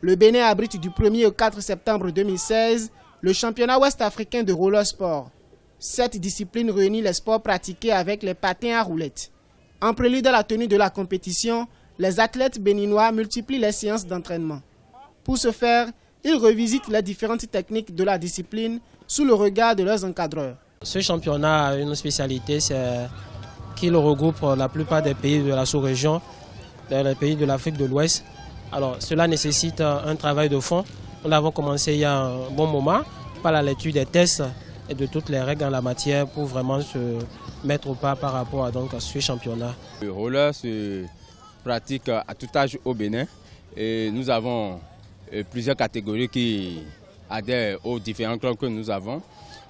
Le Bénin abrite du 1er au 4 septembre 2016 le championnat ouest-africain de roller sport. Cette discipline réunit les sports pratiqués avec les patins à roulettes. En prélude à la tenue de la compétition, les athlètes béninois multiplient les séances d'entraînement. Pour ce faire, ils revisitent les différentes techniques de la discipline sous le regard de leurs encadreurs. Ce championnat a une spécialité, c'est qu'il regroupe la plupart des pays de la sous-région, les pays de l'Afrique de l'Ouest. Alors cela nécessite un travail de fond. Nous l'avons commencé il y a un bon moment par la lecture des tests et de toutes les règles en la matière pour vraiment se mettre au pas par rapport à ce championnat. Le roller se pratique à tout âge au Bénin et nous avons plusieurs catégories qui adhèrent aux différents clubs que nous avons.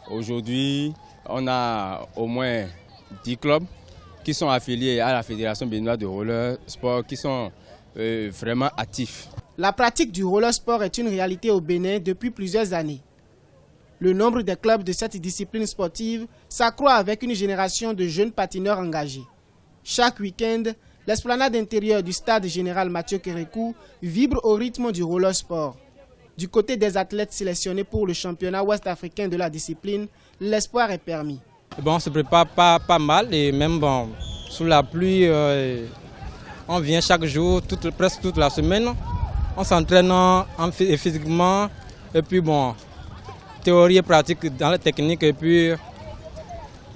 Aujourd'hui, on a au moins 10 clubs qui sont affiliés à la Fédération béninoise de roller sport qui sont vraiment actifs. La pratique du roller sport est une réalité au Bénin depuis plusieurs années. Le nombre des clubs de cette discipline sportive s'accroît avec une génération de jeunes patineurs engagés. Chaque week-end, l'esplanade intérieure du stade général Mathieu Kérékou vibre au rythme du roller sport. Du côté des athlètes sélectionnés pour le championnat ouest-africain de la discipline, l'espoir est permis. On se prépare pas mal et même sous la pluie, on vient chaque jour, presque toute la semaine. On s'entraîne physiquement et puis théorie et pratique dans la technique et puis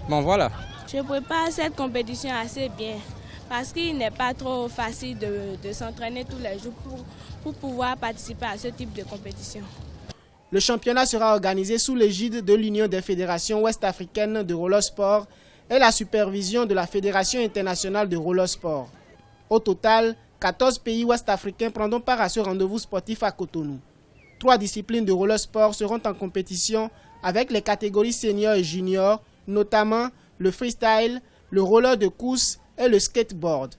voilà. Je prépare cette compétition assez bien parce qu'il n'est pas trop facile de s'entraîner tous les jours pour pouvoir participer à ce type de compétition. Le championnat sera organisé sous l'égide de l'Union des fédérations ouest-africaines de roller sport et la supervision de la Fédération internationale de roller sport. Au total, 14 pays ouest-africains prendront part à ce rendez-vous sportif à Cotonou. 3 disciplines de roller sport seront en compétition avec les catégories seniors et juniors, notamment le freestyle, le roller de course et le skateboard.